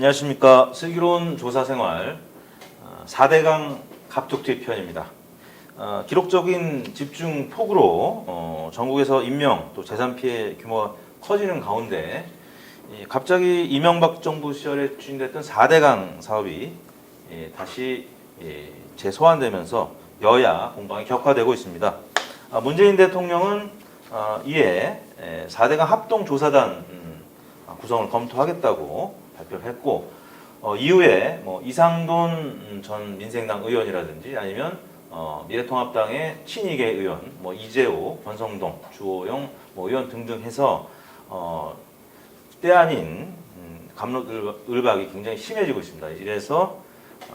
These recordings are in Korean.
안녕하십니까. 슬기로운 조사생활 4대강 갑툭튀 편입니다. 기록적인 집중 폭우로 전국에서 인명 또 재산 피해 규모가 커지는 가운데 갑자기 이명박 정부 시절에 추진됐던 4대강 사업이 다시 재소환되면서 여야 공방이 격화되고 있습니다. 문재인 대통령은 이에 4대강 합동조사단 구성을 검토하겠다고 발표를 했고, 이후에 이상돈 전 민생당 의원이라든지 아니면 미래통합당의 친이계 의원, 이재호, 권성동, 주호영 의원 등등 해서 때 아닌 갑론을박이 굉장히 심해지고 있습니다. 이래서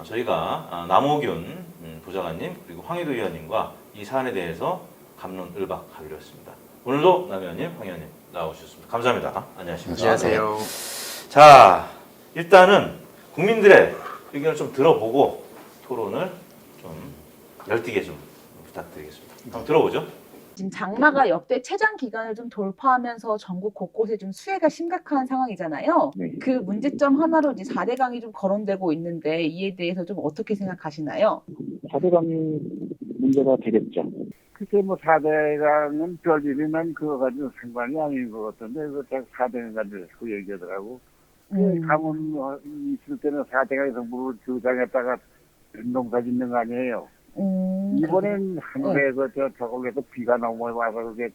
저희가 남호균 보좌관님 그리고 황희도 의원님과 이 사안에 대해서 갑론을박하기로 했습니다. 오늘도 남 의원님, 황 의원님 나오셨습니다. 감사합니다. 안녕하십니까. 안녕하세요. 자, 일단은 국민들의 의견을 좀 들어보고 토론을 좀 열띠게 좀 부탁드리겠습니다. 한번 들어보죠. 지금 장마가 역대 최장 기간을 좀 돌파하면서 전국 곳곳에 좀 수해가 심각한 상황이잖아요. 네. 그 문제점 하나로 이제 4대강이 좀 거론되고 있는데 이에 대해서 좀 어떻게 생각하시나요? 4대강이 문제가 되겠죠. 글쎄 4대강은 별일이면 그거 가지고 상관이 아닌 것 같은데 그 4대강 가지고 그 얘기하더라고. 가뭄 있을 때는 4대강에서 물을 주장했다가 농사 짓는 거 아니에요. 이번엔 하늘에 저걸 해서 비가 너무 와서 그게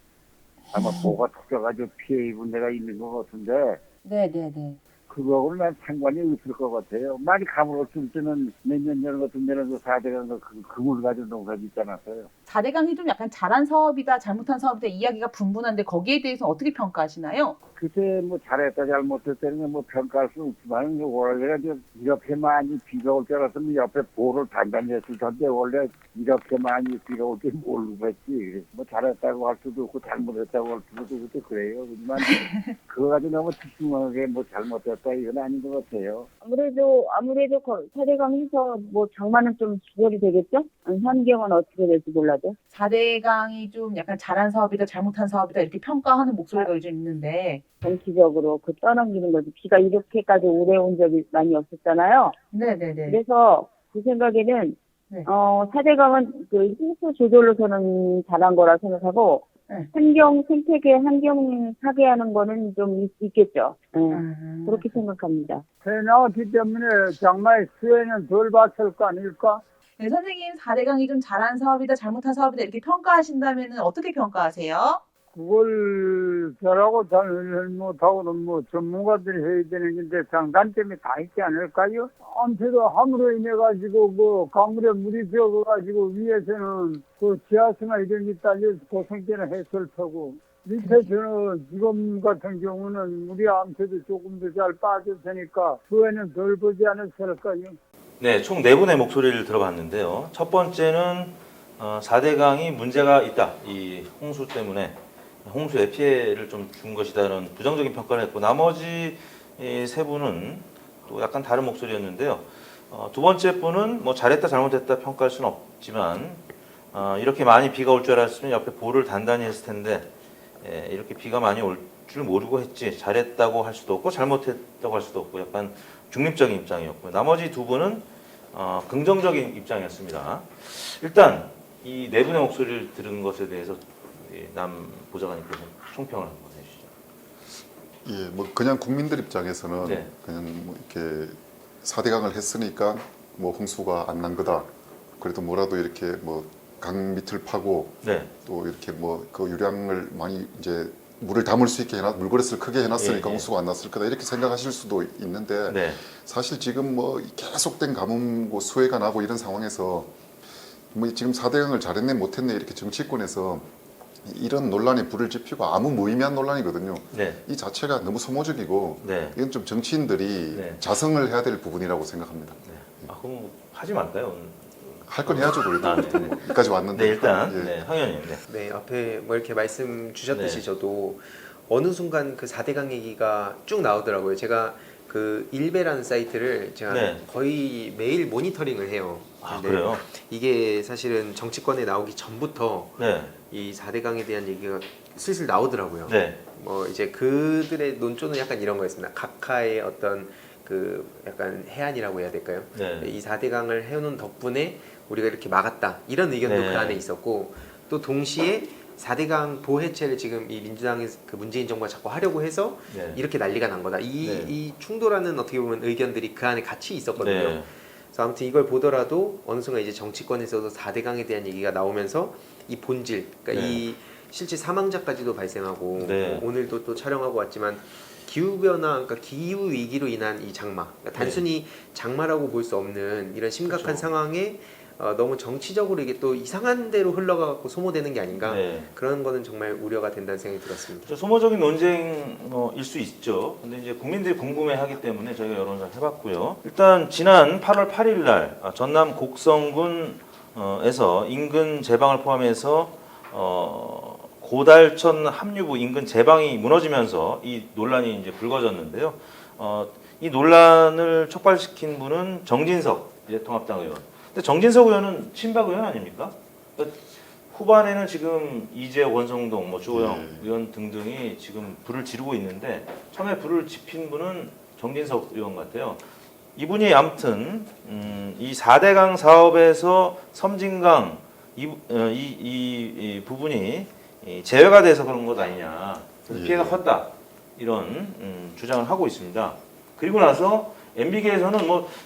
아마 뭐가 터져가지고 피해 입은 데가 있는 것 같은데 네네네. 그거하고는 난 상관이 없을 것 같아요. 많이 가물었을 때는 몇 년 전 같은 데는 그 4대강 그물 가지고 농사 짓지 않았어요. 4대강이 좀 약간 잘한 사업이다 잘못한 사업이다 이야기가 분분한데 거기에 대해서 어떻게 평가하시나요? 그때 잘했다 잘못했다는 건 평가할 수 없지만 원래 이렇게 많이 비가 올 줄 알았으면 옆에 보를 단단히 했을 텐데 원래 이렇게 많이 비가 올 줄 모르고 했지. 잘했다고 할 수도 없고 잘못했다고 할 수도 없고 그래요. 하지만 그거 가지고 너무 집중하게 잘못했다 이건 아닌 것 같아요. 아무래도 4대강에서 장마는 좀 기절이 되겠죠? 환경은 어떻게 될지 몰라도. 4대강이 좀 약간 잘한 사업이다 잘못한 사업이다 이렇게 평가하는 목소리가 요즘 있는데 정치적으로 떠넘기는 거지. 비가 이렇게까지 오래 온 적이 많이 없었잖아요. 네네네. 그래서 제 생각에는 네. 4대강은 그 홍수 조절로서는 잘한 거라 생각하고 네. 생태계 환경 파괴하는 거는 좀 있겠죠. 그렇게 생각합니다. 해 나왔기 때문에 장마의 수해는 덜 받을 거 아닐까? 네, 선생님 4대강이 좀 잘한 사업이다 잘못한 사업이다 이렇게 평가하신다면 어떻게 평가하세요? 그걸 잘하고 잘못하고는 전문가들이 해야 되는 건데 장단점이 다 있지 않을까요? 아무튼 함으로 인해 가지고 강물에 물이 들어가 가지고 위에서는 지하수나 이런 게 딸려 고생되는 했을 테고 밑에 저는 지금 같은 경우는 물이 아무튼 조금 더 잘 빠질 테니까 수해는 덜 보지 않았을까요? 네, 총 4분의 목소리를 들어봤는데요. 첫 번째는 4대강이 문제가 있다. 이 홍수 때문에 홍수의 피해를 좀 준 것이다라는 부정적인 평가를 했고 나머지 3분은 또 약간 다른 목소리였는데요. 두 번째 분은 잘했다 잘못했다 평가할 수는 없지만 이렇게 많이 비가 올 줄 알았으면 옆에 보를 단단히 했을 텐데 이렇게 비가 많이 올 줄 모르고 했지 잘했다고 할 수도 없고 잘못했다고 할 수도 없고 약간 중립적인 입장이었고요. 나머지 2분은 긍정적인 입장이었습니다. 일단 이 4분의 목소리를 들은 것에 대해서 남 보좌관님께서 총평을 한번 해주시죠. 예, 그냥 국민들 입장에서는 네. 그냥 이렇게 4대강을 했으니까 홍수가 안 난 거다. 그래도 뭐라도 이렇게 강 밑을 파고 네. 또 이렇게 그 유량을 많이 이제 물을 담을 수 있게 물그릇을 크게 해놨으니까 예. 홍수가 안 났을 거다 이렇게 생각하실 수도 있는데 네. 사실 지금 계속된 가뭄 수해가 나고 이런 상황에서 지금 4대강을 잘했네 못했네 이렇게 정치권에서 이런 논란에 불을 지피고 아무 무의미한 논란이거든요. 네. 이 자체가 너무 소모적이고 네. 이건 좀 정치인들이 네. 자성을 해야 될 부분이라고 생각합니다. 네. 그럼 하지 말까요? 할 건 해야죠 그래도. 네. 여기까지 왔는데. 네, 일단 예. 네, 황 의원님. 네. 네, 앞에 이렇게 말씀 주셨듯이 네. 저도 어느 순간 그 4대강 얘기가 쭉 나오더라고요. 제가 그 일베라는 사이트를 제가 네. 거의 매일 모니터링을 해요. 근데 그래요? 이게 사실은 정치권에 나오기 전부터 네. 이 4대강에 대한 얘기가 슬슬 나오더라고요. 네. 이제 그들의 논조는 약간 이런 거였습니다. 각하의 어떤 그 약간 해안이라고 해야 될까요? 네. 이 4대강을 해오는 덕분에 우리가 이렇게 막았다 이런 의견도 네. 그 안에 있었고 또 동시에 4대강 보해체를 지금 이 민주당의 그 문재인 정부가 자꾸 하려고 해서 네. 이렇게 난리가 난 거다. 이 충돌하는 어떻게 보면 의견들이 그 안에 같이 있었거든요. 네. 그래서 아무튼 이걸 보더라도 어느 순간 이제 정치권에서도 4대강에 대한 얘기가 나오면서 이 본질, 그러니까 네. 이 실제 사망자까지도 발생하고 네. 오늘도 또 촬영하고 왔지만 기후변화, 그러니까 기후 위기로 인한 이 장마, 그러니까 단순히 장마라고 볼 수 없는 이런 심각한 그렇죠. 상황에 너무 정치적으로 이게 또 이상한 대로 흘러가고 소모되는 게 아닌가 네. 그런 거는 정말 우려가 된다는 생각이 들었습니다. 소모적인 논쟁일 수 있죠. 근데 이제 국민들이 궁금해하기 때문에 저희가 여론조사 해봤고요. 일단 지난 8월 8일 날 전남 곡성군에서 인근 제방을 포함해서 고달천 합류부 인근 제방이 무너지면서 이 논란이 이제 불거졌는데요. 이 논란을 촉발시킨 분은 정진석 미래통합당 의원. 근데 정진석 의원은 친박 의원 아닙니까? 그러니까 후반에는 지금 이재호, 원성동, 주호영 의원 등등이 지금 불을 지르고 있는데 처음에 불을 지핀 분은 정진석 의원 같아요. 이분이 아무튼 이 4대강 사업에서 섬진강 이 부분이 제외가 돼서 그런 것 아니냐. 그래서 피해가 컸다. 이런 주장을 하고 있습니다. 그리고 나서 MB계에서는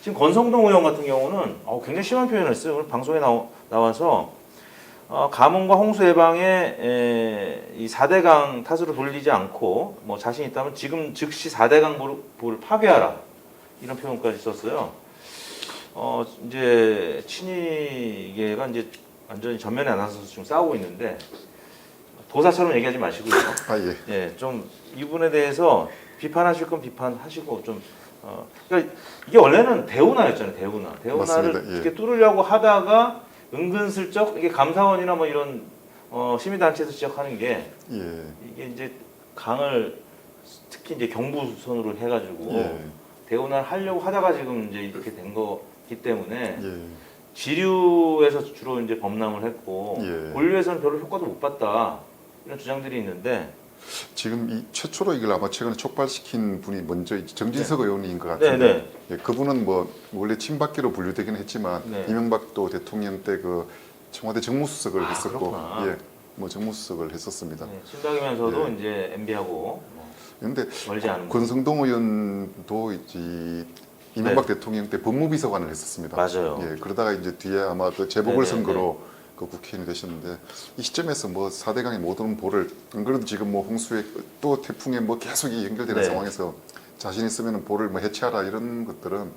지금 권성동 의원 같은 경우는 굉장히 심한 표현을 했어요. 오늘 방송에 나와서 가뭄과 홍수 예방에 이 4대강 탓으로 돌리지 않고 자신 있다면 지금 즉시 4대강 보를 파괴하라. 이런 표현까지 썼어요. 이제 친이계가 이제 완전히 전면에 나서서 지금 싸우고 있는데 도사처럼 얘기하지 마시고요. 예, 좀 이분에 대해서 비판하실 건 비판하시고 좀 그러니까 이게 원래는 대운하였잖아요. 대운하를 맞습니다. 예. 이렇게 뚫으려고 하다가 은근슬쩍 이게 감사원이나 이런 시민단체에서 지적하는 게 이게 이제 강을 특히 이제 경부선으로 해가지고 대운하를 하려고 하다가 지금 이제 이렇게 된 거기 때문에 지류에서 주로 이제 범람을 했고 본류에서는 별로 효과도 못 봤다 이런 주장들이 있는데. 지금 이 최초로 이걸 아마 최근에 촉발시킨 분이 먼저 정진석 의원인 것 같은데 그분은 원래 친박계로 분류되긴 했지만 이명박도 대통령 때 그 청와대 정무수석을 했었고 정무수석을 했었습니다. 친박이면서도 이제 MB하고 그런데 멀지 않은 권성동 의원도 이명박 대통령 때 법무비서관을 했었습니다. 맞아요. 그러다가 이제 뒤에 아마 그 재보궐선거로 그 국회의원이 되셨는데 이 시점에서 4대강의 모든 보를 안 그래도 지금 홍수에 또 태풍에 계속 연결되는 상황에서 자신 있으면 보를 해체하라 이런 것들은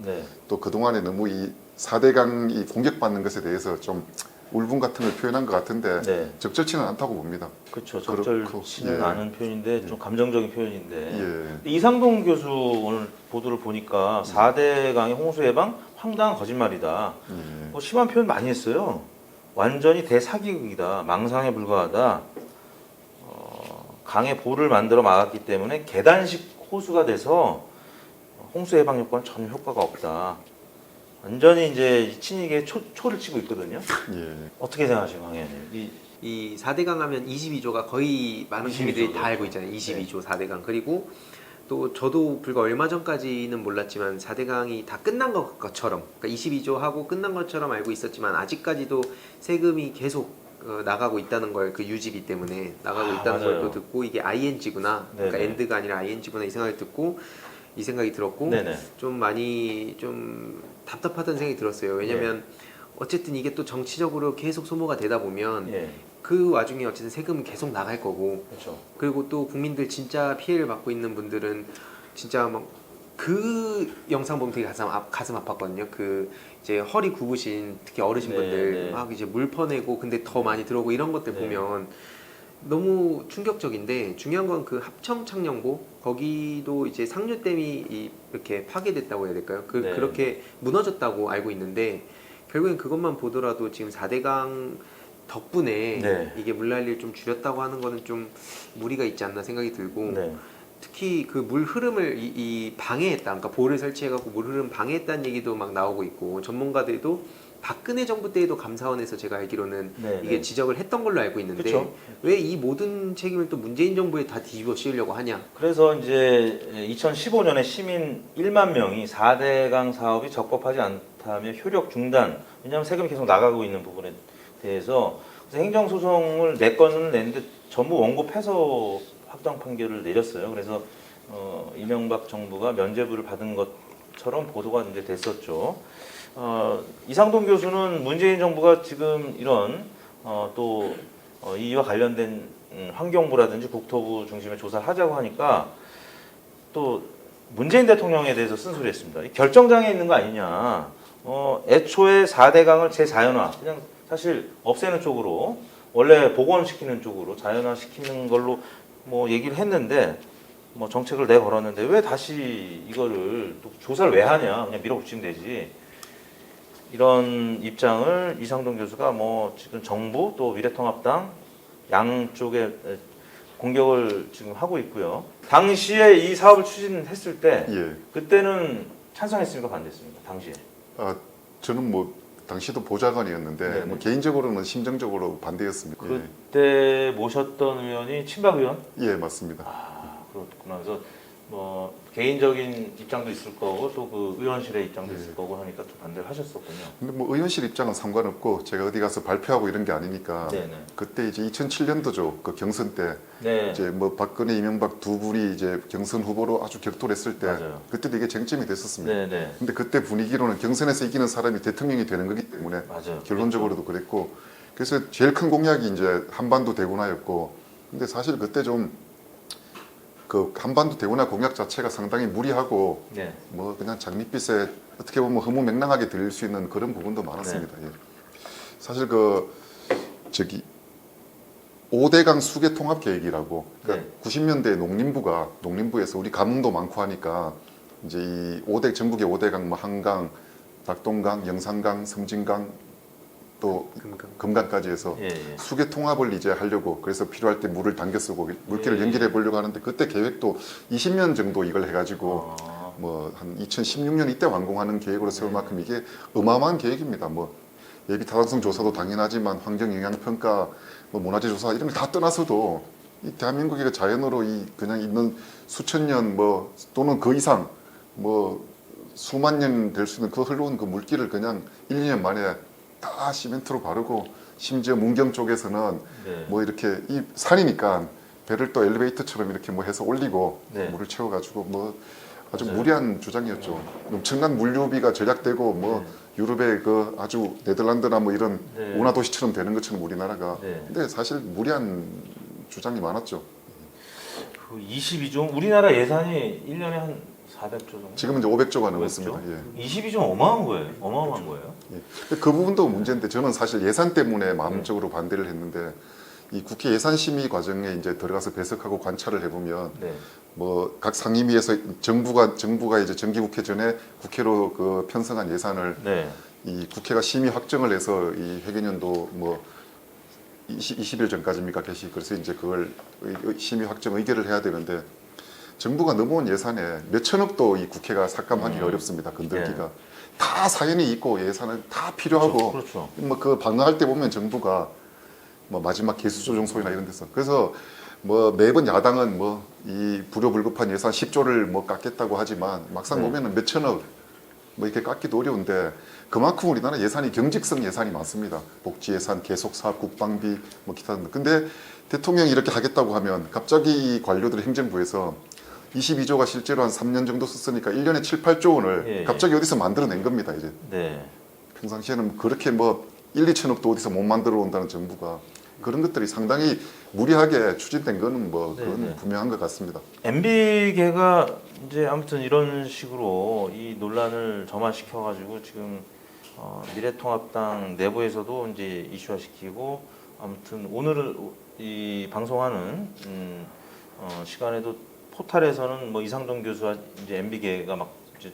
또 그동안에 너무 이 4대강이 공격받는 것에 대해서 좀 울분 같은 걸 표현한 것 같은데 적절치는 않다고 봅니다. 그렇죠. 적절치는 않은 표현인데 좀 감정적인 표현인데 이상동 교수 오늘 보도를 보니까 4대강의 홍수 예방 황당한 거짓말이다. 심한 표현 많이 했어요. 완전히 대사기극이다. 망상에 불과하다. 강에 보를 만들어 막았기 때문에 계단식 호수가 돼서 홍수 예방 효과는 전혀 효과가 없다. 완전히 이제 친이계 초를 치고 있거든요. 어떻게 생각하세요, 강의원님? 이 4대강 하면 22조가 거의 많은 국민들이 다 알고 있잖아요. 22조 4대강. 그리고 또 저도 불과 얼마 전까지는 몰랐지만 4대강이 다 끝난 것처럼, 그러니까 22조 하고 끝난 것처럼 알고 있었지만 아직까지도 세금이 계속 나가고 있다는 걸 그 유지비 때문에 나가고 있다는 걸 또 듣고 이게 ING구나, 그러니까 엔드가 아니라 ING구나 이 생각이 듣고 이 생각이 들었고 좀 많이 좀 답답하다는 생각이 들었어요. 왜냐면 어쨌든 이게 또 정치적으로 계속 소모가 되다 보면 그 와중에 어쨌든 세금은 계속 나갈 거고 그리고 또 국민들 진짜 피해를 받고 있는 분들은 진짜 그 영상 보면 되게 가슴 아팠거든요. 그 이제 허리 굽으신 특히 어르신분들 막 이제 물 퍼내고 근데 더 많이 들어오고 이런 것들 보면 너무 충격적인데 중요한 건 그 합청 창녕보 거기도 이제 상류댐이 이렇게 파괴됐다고 해야 될까요? 그렇게 무너졌다고 알고 있는데 결국엔 그것만 보더라도 지금 4대강 덕분에 이게 물난리를 좀 줄였다고 하는 거는 좀 무리가 있지 않나 생각이 들고 특히 그 물 흐름을 이 방해했다. 그러니까 보를 설치해갖고 물 흐름 방해했다는 얘기도 막 나오고 있고 전문가들도 박근혜 정부 때에도 감사원에서 제가 알기로는 네, 이게 네. 지적을 했던 걸로 알고 있는데 그쵸. 왜 이 모든 책임을 또 문재인 정부에 다 뒤집어 씌우려고 하냐? 그래서 이제 2015년에 시민 1만 명이 4대강 사업이 적법하지 않다며 효력 중단. 왜냐하면 세금이 계속 나가고 있는 부분에 대해서 그래서 행정소송을 4건을 냈는데 전부 원고 패소 확정 판결을 내렸어요. 그래서 이명박 정부가 면죄부를 받은 것처럼 보도가 이제 됐었죠. 이상돈 교수는 문재인 정부가 지금 이런 이와 관련된 환경부라든지 국토부 중심의 조사를 하자고 하니까 또 문재인 대통령에 대해서 쓴소리했습니다. 이 결정장애 있는 거 아니냐. 애초에 4대강을 재자연화, 그냥 사실 없애는 쪽으로 원래 복원시키는 쪽으로 자연화시키는 걸로 뭐 얘기를 했는데 뭐 정책을 내걸었는데 왜 다시 이거를 또 조사를 왜 하냐. 그냥 밀어붙이면 되지. 이런 입장을 이상돈 교수가 뭐 지금 정부 또 미래통합당 양쪽에 공격을 지금 하고 있고요. 당시에 이 사업을 추진했을 때 예. 그때는 찬성했습니까 반대했습니까? 당시에. 저는 뭐 당시도 보좌관이었는데 네네. 뭐 개인적으로는 심정적으로 반대였습니다. 그때 모셨던 의원이 친박 의원? 예, 맞습니다. 그렇구나. 그래서 뭐 개인적인 입장도 있을 거고 또 그 의원실의 입장도 있을 거고 하니까 또 반대를 하셨었군요. 근데 뭐 의원실 입장은 상관없고 제가 어디 가서 발표하고 이런 게 아니니까 네네. 그때 이제 2007년도죠. 그 경선 때 네. 이제 뭐 박근혜, 이명박 두 분이 이제 경선 후보로 아주 격돌 했을 때 맞아요. 그때도 이게 쟁점이 됐었습니다. 네네. 근데 그때 분위기로는 경선에서 이기는 사람이 대통령이 되는 거기 때문에 맞아요. 결론적으로도 그랬고 그래서 제일 큰 공약이 이제 한반도 대운하였고 근데 사실 그때 좀 그 한반도 대운하 공약 자체가 상당히 무리하고 네. 뭐 그냥 장밋빛에 어떻게 보면 허무맹랑하게 들릴 수 있는 그런 부분도 많았습니다. 네. 예. 사실 그 저기 5대강 수계 통합 계획이라고 그러니까 네. 90년대 농림부에서 우리 가뭄도 많고 하니까 이제 이 전국의 5대강 뭐 한강, 닭동강, 영산강, 섬진강 또 금강까지 해서 예, 예. 수계 통합을 이제 하려고 그래서 필요할 때 물을 당겨 쓰고 물길을 예. 연결해 보려고 하는데 그때 계획도 20년 정도 이걸 해가지고 뭐 한 2016년 이때 완공하는 계획으로 세울 만큼 이게 어마어마한 계획입니다. 뭐 예비 타당성 조사도 당연하지만 환경 영향 평가, 뭐 문화재 조사 이런 걸 다 떠나서도 이 대한민국이 자연으로 그냥 있는 수천 년 뭐 또는 그 이상 뭐 수만 년 될 수 있는 그 흘러온 그 물길을 그냥 1, 2년 만에 다 시멘트로 바르고 심지어 문경 쪽에서는 네. 뭐 이렇게 이 산이니까 배를 또 엘리베이터처럼 이렇게 뭐 해서 올리고 네. 물을 채워가지고 뭐 아주 맞아요. 무리한 주장이었죠. 엄청난 물류비가 절약되고 뭐 유럽의 그 아주 네덜란드나 뭐 이런 네. 운하 도시처럼 되는 것처럼 우리나라가. 네. 근데 사실 무리한 주장이 많았죠. 그 22조 우리나라 예산이 1년에 한 400조 정도. 지금은 이제 500조가 넘었습니다. 예. 22조 어마어마한 거예요. 어마어마한 거예요. 예. 근데 그 부분도 문제인데 저는 사실 예산 때문에 마음적으로 반대를 했는데 이 국회 예산 심의 과정에 이제 들어가서 배석하고 관찰을 해보면 네. 뭐 각 상임위에서 정부가 이제 정기국회 전에 국회로 그 편성한 예산을 네. 이 국회가 심의 확정을 해서 이 회계년도 뭐 20일 전까지입니까 개시 그래서 이제 그걸 심의 확정 의결을 해야 되는데 정부가 넘어온 예산에 몇 천억도 이 국회가 삭감하기가 어렵습니다. 건들기가 네. 다 사연이 있고 예산은 다 필요하고 그렇죠. 뭐 그 방어할 때 보면 정부가 뭐 마지막 개수조정소위나 이런 데서 그래서 뭐 매번 야당은 뭐 이 불효불급한 예산 10조를 뭐 깎겠다고 하지만 막상 네. 보면은 몇 천억 뭐 이렇게 깎기도 어려운데 그만큼 우리나라 예산이 경직성 예산이 많습니다. 복지 예산, 계속 사업, 국방비 뭐 기타 등등. 근데 대통령이 이렇게 하겠다고 하면 갑자기 이 관료들이 행정부에서 22조가 실제로 한 3년 정도 썼으니까 1년에 7, 8조 원을 예, 예. 갑자기 어디서 만들어낸 겁니다. 이제 네. 평상시에는 그렇게 뭐 1, 2천억도 어디서 못 만들어 온다는 정부가 그런 것들이 상당히 무리하게 추진된 거는 뭐 그건 네, 네. 분명한 것 같습니다. MB계가 이제 아무튼 이런 식으로 이 논란을 점화시켜 가지고 지금 미래통합당 내부에서도 이제 이슈화시키고 아무튼 오늘 이 방송하는 시간에도 포탈에서는 뭐 이상돈 교수와 이제 MB계가 막 이제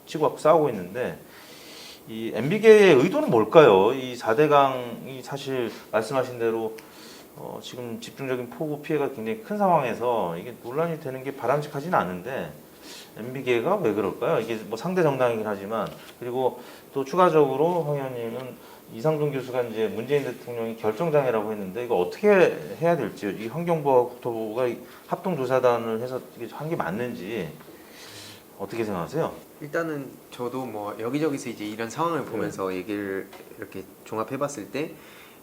치고받고 싸우고 있는데 이 MB계의 의도는 뭘까요? 이 4대강이 사실 말씀하신 대로 지금 집중적인 폭우 피해가 굉장히 큰 상황에서 이게 논란이 되는 게 바람직하지는 않은데 MB계가 왜 그럴까요? 이게 뭐 상대 정당이긴 하지만 그리고 또 추가적으로 황 의원님은 이상돈 교수가 이제 문재인 대통령이 결정장애라고 했는데 이거 어떻게 해야 될지 이 환경부와 국토부가 합동조사단을 해서 한 게 맞는지 어떻게 생각하세요? 일단은 저도 뭐 여기저기서 이제 이런 상황을 보면서 얘기를 이렇게 종합해봤을 때,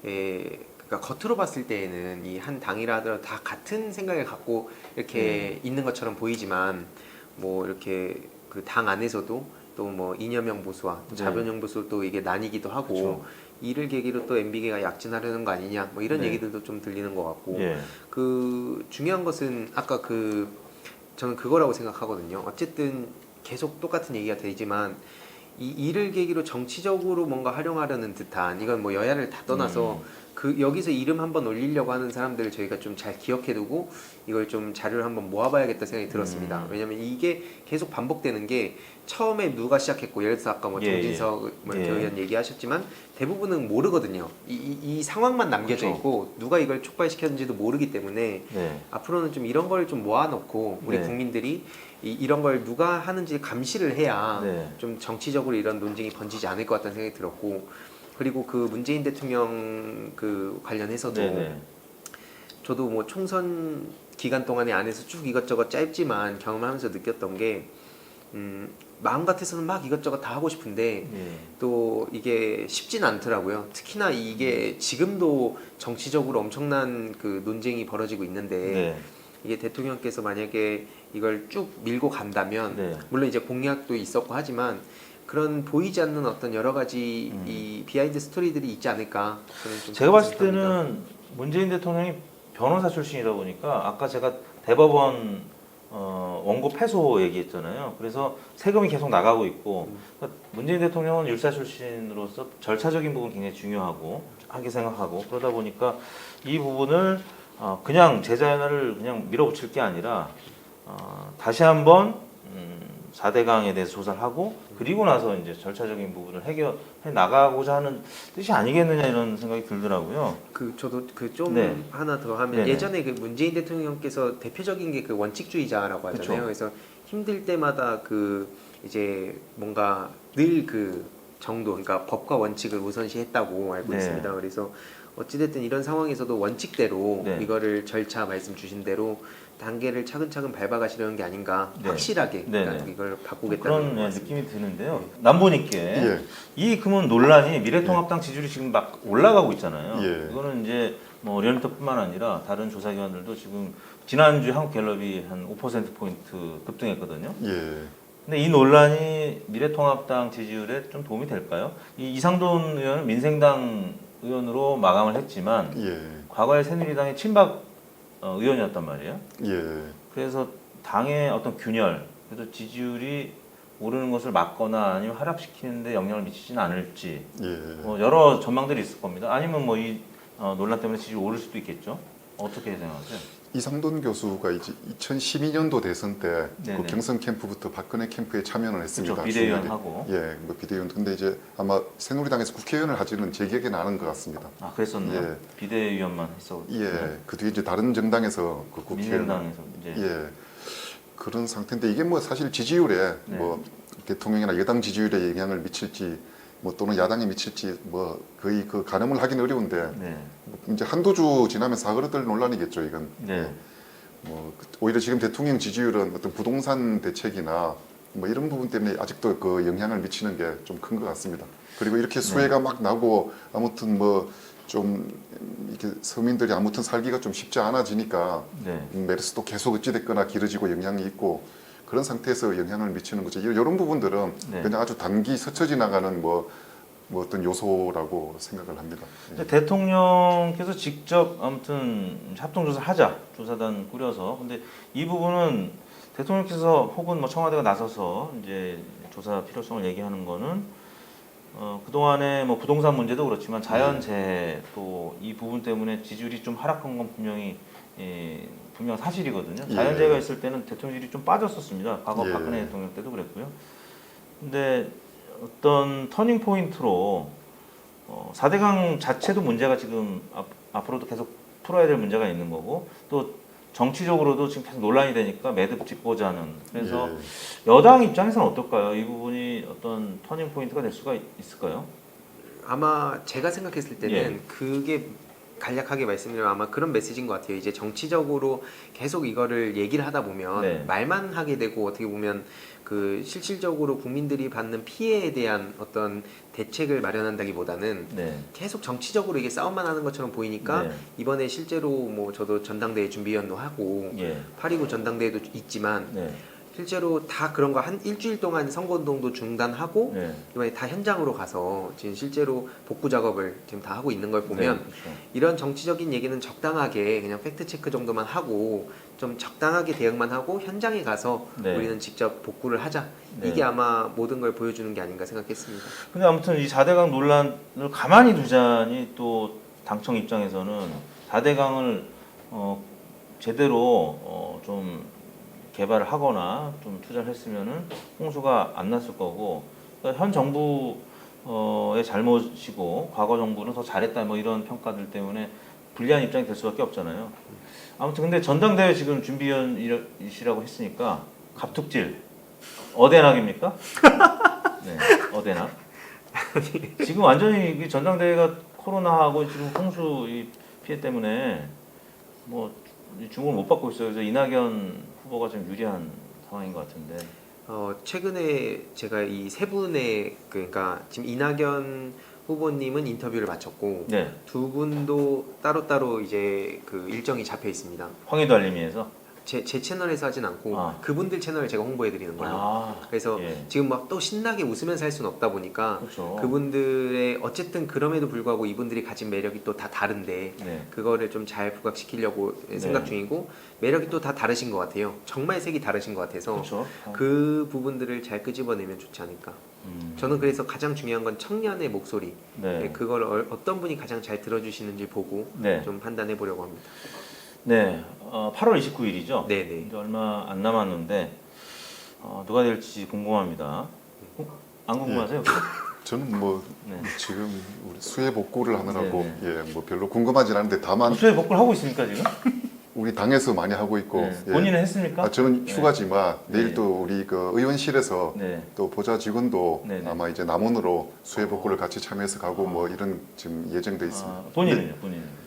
그러니까 겉으로 봤을 때에는 이 한 당이라 하더라도 다 같은 생각을 갖고 이렇게 있는 것처럼 보이지만, 뭐 이렇게 그 당 안에서도 또 뭐 이념형 보수와 네. 자변형 보수 또 이게 나뉘기도 하고, 그렇죠. 이를 계기로 또 MB계가 약진하려는 거 아니냐, 뭐 이런 네. 얘기들도 좀 들리는 것 같고, 예. 그 중요한 것은 아까 저는 그거라고 생각하거든요. 어쨌든 계속 똑같은 얘기가 되지만 이 일을 계기로 정치적으로 뭔가 활용하려는 듯한, 이건 뭐 여야를 다 떠나서 그 여기서 이름 한번 올리려고 하는 사람들을 저희가 좀 잘 기억해두고 이걸 좀 자료를 한번 모아봐야겠다 생각이 들었습니다. 왜냐면 이게 계속 반복되는 게, 처음에 누가 시작했고, 예를 들어서 아까 뭐 예, 정진석 뭐 예. 의원 얘기하셨지만 대부분은 모르거든요. 이 상황만 남겨져 그렇죠. 있고 누가 이걸 촉발시켰는지도 모르기 때문에 네. 앞으로는 좀 이런 걸 좀 모아놓고 우리 네. 국민들이 이런 걸 누가 하는지 감시를 해야 네. 좀 정치적으로 이런 논쟁이 번지지 않을 것 같다는 생각이 들었고, 그리고 그 문재인 대통령 그 관련해서도 네네. 저도 뭐 총선 기간 동안에 안에서 쭉 이것저것 짧지만 경험하면서 느꼈던 게, 마음 같아서는 막 이것저것 다 하고 싶은데 예. 또 이게 쉽진 않더라고요. 특히나 이게 지금도 정치적으로 엄청난 그 논쟁이 벌어지고 있는데, 네. 이게 대통령께서 만약에 이걸 쭉 밀고 간다면, 네. 물론 이제 공약도 있었고 하지만 그런 보이지 않는 어떤 여러 가지 이 비하인드 스토리들이 있지 않을까, 저는 좀 제가 그렇게 봤을 생각합니다. 때는 문재인 대통령이 변호사 출신이다 보니까 아까 제가 대법원 원고 패소 얘기했잖아요. 그래서 세금이 계속 나가고 있고, 그러니까 문재인 대통령은 율사 출신으로서 절차적인 부분 굉장히 중요하고 하게 생각하고, 그러다 보니까 이 부분을 그냥 제자연화를 그냥 밀어붙일 게 아니라 다시 한번 4대강에 대해서 조사를 하고, 그리고 나서 이제 절차적인 부분을 해결해 나가고자 하는 뜻이 아니겠느냐 이런 생각이 들더라고요. 저도 좀 네. 하나 더 하면, 네네. 예전에 그 문재인 대통령께서 대표적인 게 그 원칙주의자라고 하잖아요. 그쵸. 그래서 힘들 때마다 그 이제 뭔가 늘 그 정도, 그러니까 법과 원칙을 우선시했다고 알고 네. 있습니다. 그래서 어찌됐든 이런 상황에서도 원칙대로 네. 이거를 절차 말씀 주신 대로 단계를 차근차근 밟아가시려는 게 아닌가, 네. 확실하게 그러니까 네네. 이걸 바꾸겠다는 그런 것 같습니다. 느낌이 드는데요. 남보니께 예. 이 금은 논란이 미래통합당 지지율이 지금 막 올라가고 있잖아요. 예. 이거는 이제 뭐 리얼미터뿐만 아니라 다른 조사기관들도 지금 지난주 한국갤럽이 한 5%포인트 급등했거든요. 예. 근데 이 논란이 미래통합당 지지율에 좀 도움이 될까요? 이 이상돈 의원은 민생당 의원으로 마감을 했지만 예. 과거에 새누리당의 친박 의원이었단 말이에요. 예. 그래서 당의 어떤 균열, 그래도 지지율이 오르는 것을 막거나 아니면 하락시키는데 영향을 미치지는 않을지, 예. 뭐 여러 전망들이 있을 겁니다. 아니면 뭐 이 논란 때문에 지지율이 오를 수도 있겠죠. 어떻게 생각하세요? 이상돈 교수가 이제 2012년도 대선 때 그 네네. 경선 캠프부터 박근혜 캠프에 참여를 했습니다. 그렇죠. 비대위원하고. 예, 뭐 비대위원. 근데 이제 아마 새누리당에서 국회의원을 하지는 제 기억에 나는 것 같습니다. 아, 그랬었나요? 예. 비대위원만 했어. 예, 그 뒤에 이제 다른 정당에서 그 국회의원. 민생당에서 이제. 예, 그런 상태인데 이게 뭐 사실 지지율에 네. 뭐 대통령이나 여당 지지율에 영향을 미칠지 뭐 또는 야당에 미칠지 뭐 거의 그 가늠을 하긴 어려운데 네. 이제 한두 주 지나면 사그러들 논란이겠죠 이건. 네. 뭐 오히려 지금 대통령 지지율은 어떤 부동산 대책이나 뭐 이런 부분 때문에 아직도 그 영향을 미치는 게 좀 큰 것 같습니다. 그리고 이렇게 수해가 막 나고 아무튼 뭐 좀 이렇게 서민들이 아무튼 살기가 좀 쉽지 않아지니까 네. 메르스도 계속 어찌됐거나 길어지고 영향이 있고 그런 상태에서 영향을 미치는 거죠. 이런 부분들은 네. 그냥 아주 단기 스쳐 지나가는 뭐 어떤 요소라고 생각을 합니다. 예. 대통령께서 직접 아무튼 합동조사 하자, 조사단 꾸려서. 근데 이 부분은 대통령께서 혹은 뭐 청와대가 나서서 이제 조사 필요성을 얘기하는 거는 그동안에 뭐 부동산 문제도 그렇지만 자연재해 또 이 부분 때문에 지지율이 좀 하락한 건 분명 사실이거든요. 예. 자연재해가 있을 때는 대통령이 좀 빠졌었습니다. 과거 예. 박근혜 대통령 때도 그랬고요. 근데 어떤 터닝 포인트로 4대강 자체도 문제가 지금 앞으로도 계속 풀어야 될 문제가 있는 거고, 또 정치적으로도 지금 계속 논란이 되니까 매듭 짓고자 하는. 그래서 예. 여당 입장에서는 어떨까요? 이 부분이 어떤 터닝 포인트가 될 수가 있을까요? 아마 제가 생각했을 때는 예. 그게 간략하게 말씀드리면 아마 그런 메시지인 것 같아요. 이제 정치적으로 계속 이거를 얘기를 하다 보면 네. 말만 하게 되고 어떻게 보면 그 실질적으로 국민들이 받는 피해에 대한 어떤 대책을 마련한다기보다는 네. 계속 정치적으로 이게 싸움만 하는 것처럼 보이니까 네. 이번에 실제로 뭐 저도 전당대회 준비위원도 하고 예. 8.29 전당대회도 있지만 네. 실제로 다 그런 거 한 일주일 동안 선거운동도 중단하고 네. 이번에 다 현장으로 가서 지금 실제로 복구 작업을 지금 다 하고 있는 걸 보면 네, 그렇죠. 이런 정치적인 얘기는 적당하게 그냥 팩트 체크 정도만 하고 좀 적당하게 대응만 하고 현장에 가서 네. 우리는 직접 복구를 하자. 네. 이게 아마 모든 걸 보여주는 게 아닌가 생각했습니다. 근데 아무튼 이 4대강 논란을 가만히 두자니 또 당청 입장에서는 4대강을 제대로 좀 개발을 하거나 좀 투자를 했으면은 홍수가 안 났을 거고, 그러니까 현 정부의 잘못이고 과거 정부는 더 잘했다 뭐 이런 평가들 때문에 불리한 입장이 될 수밖에 없잖아요. 아무튼 근데 전당대회 지금 준비위원이시라고 했으니까 갑툭질 어대낙입니까? 네, 어대낙. 지금 완전히 이 전당대회가 코로나하고 지금 홍수 이 피해 때문에 뭐 주목을 못 받고 있어요. 그래서 이낙연 후보가 좀 유리한 상황인 것 같은데. 최근에 제가 이 세 분의 그러니까 지금 이낙연 후보님은 인터뷰를 마쳤고 네, 두 분도 따로따로 이제 그 일정이 잡혀 있습니다. 황희도 알림이에서. 제 채널에서 하진 않고 아. 그분들 채널을 제가 홍보해 드리는 거예요. 아, 그래서 예. 지금 막 또 신나게 웃으면서 할 수는 없다 보니까 그렇죠. 그분들의 어쨌든 그럼에도 불구하고 이분들이 가진 매력이 또 다 다른데 네, 그거를 좀 잘 부각시키려고 네. 생각 중이고 매력이 또 다 다르신 것 같아요. 정말 색이 다르신 것 같아서 그렇죠. 그 부분들을 잘 끄집어내면 좋지 않을까. 저는 그래서 가장 중요한 건 청년의 목소리. 네, 그걸 어떤 분이 가장 잘 들어주시는지 보고 네, 좀 판단해 보려고 합니다. 네. 8월 29일이죠. 네네. 이제 얼마 안 남았는데 누가 될지 궁금합니다. 안 궁금하세요? 저는 뭐 네. 지금 우리 수해 복구를 하느라고 네, 예, 뭐 별로 궁금하진 않은데 다만 수해 복구를 하고 있습니까 지금? 우리 당에서 많이 하고 있고 네. 예. 본인은 했습니까? 저는 네. 휴가지만 네. 내일 또 우리 그 의원실에서 네. 또 보좌 직원도 네, 네. 아마 이제 남원으로 수해 복구를 같이 참여해서 가고 뭐 이런 지금 예정돼 있습니다. 본인은요? 본인은?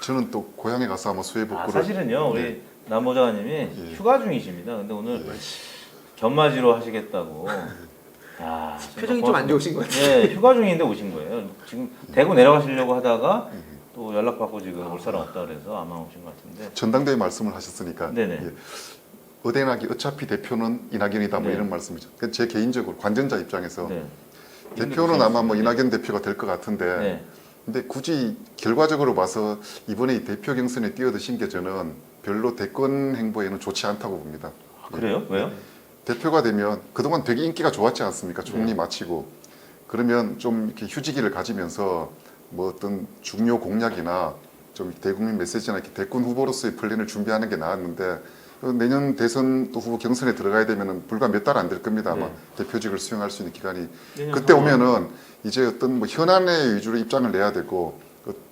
저는 또 고향에 가서 아마 수해 복구를 사실은요 우리 네. 남 보좌관님이 휴가 중이십니다. 근데 오늘 견마지로 하시겠다고. 아, 표정이 좀 안 좋으신 것 같아요. 네, 휴가 중인데 오신 거예요. 지금 대구 내려가시려고 하다가 또 연락받고 지금 올 사람 없다 그래서 아마 오신 것 같은데. 전당대회 말씀을 하셨으니까 네네. 예. 어대낙이 어차피 대표는 이낙연이다 뭐 네. 이런 말씀이죠. 제 개인적으로 관전자 입장에서 네. 대표는 아마 뭐 이낙연 대표가 될 것 같은데 네. 근데 굳이 결과적으로 봐서 이번에 이 대표 경선에 뛰어드신 게 저는 별로 대권 행보에는 좋지 않다고 봅니다. 그래요? 왜요? 대표가 되면 그동안 되게 인기가 좋았지 않습니까? 네. 총리 마치고 그러면 좀 이렇게 휴지기를 가지면서 뭐 어떤 중요 공약이나 좀 대국민 메시지나 이렇게 대권 후보로서의 플랜을 준비하는 게 나았는데 내년 대선 또 후보 경선에 들어가야 되면은 불과 몇 달 안 될 겁니다. 아마 네. 대표직을 수행할 수 있는 기간이 내년 그때 3월. 오면은 이제 어떤 뭐 현안에 위주로 입장을 내야 되고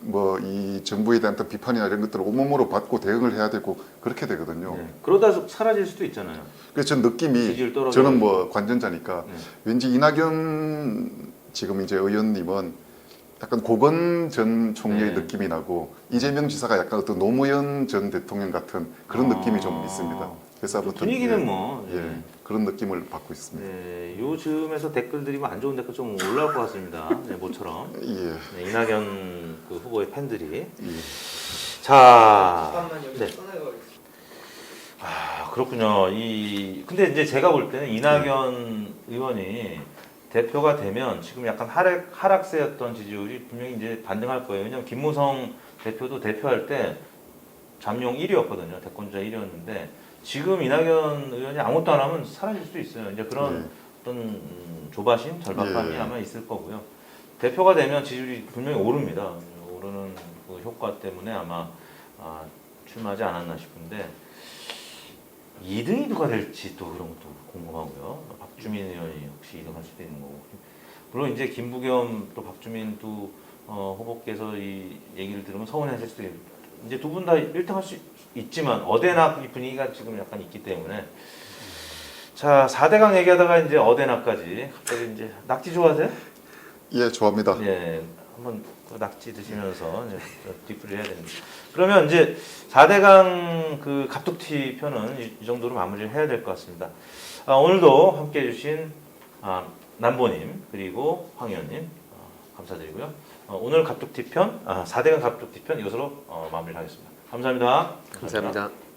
뭐 이 정부에 대한 어떤 비판이나 이런 것들을 온몸으로 받고 대응을 해야 되고 그렇게 되거든요. 네. 그러다 사라질 수도 있잖아요. 그래서 전 느낌이 지지율 떨어져요. 저는 뭐 관전자니까 네. 왠지 이낙연 지금 이제 의원님은 약간 고건 전 총리의 네. 느낌이 나고 이재명 지사가 약간 어떤 노무현 전 대통령 같은 그런 느낌이 좀 있습니다. 그래서 아무튼 분위기는 예, 뭐 예, 그런 느낌을 받고 있습니다. 네, 요즘에서 댓글들이 뭐 안 좋은 댓글 좀 올라올 것 같습니다. 네, 모처럼 예, 네, 이낙연 그 후보의 팬들이. 예. 자, 네. 아 그렇군요. 근데 이제 제가 볼 때는 이낙연 의원이 대표가 되면 지금 약간 하락세였던 지지율이 분명히 이제 반등할 거예요. 왜냐면 김무성 대표도 대표할 때 잠룡 1위였거든요. 대권자 1위였는데 지금 이낙연 의원이 아무것도 안 하면 사라질 수도 있어요. 이제 그런 네. 어떤 조바심, 절박함이 예. 아마 있을 거고요. 대표가 되면 지지율이 분명히 오릅니다. 오르는 그 효과 때문에 아마 출마하지 않았나 싶은데 2등이 누가 될지 또 그런 것도 궁금하고요. 박주민 의원이 혹시 2등할 수도 있는 거고. 물론 이제 김부겸 또 박주민 두 후보께서 이 얘기를 들으면 서운해하실 수도 이제 두 분 다 1등 할 수 있지만 어대낙 이 분위기가 지금 약간 있기 때문에 자 4대강 얘기하다가 이제 어대낙까지 갑자기 이제 낙지 좋아하세요? 예, 좋아합니다. 예, 한번 그 낙지 드시면서 이제 뒷풀이 해야 됩니다. 그러면 이제 4대강 그 갑툭튀 편은 이 정도로 마무리를 해야 될 것 같습니다. 오늘도 함께 해주신 남보님 그리고 황 의원님 감사드리고요. 오늘 갑툭튀 편, 4대강 갑툭튀 편 이것으로 마무리하겠습니다. 감사합니다. 감사합니다.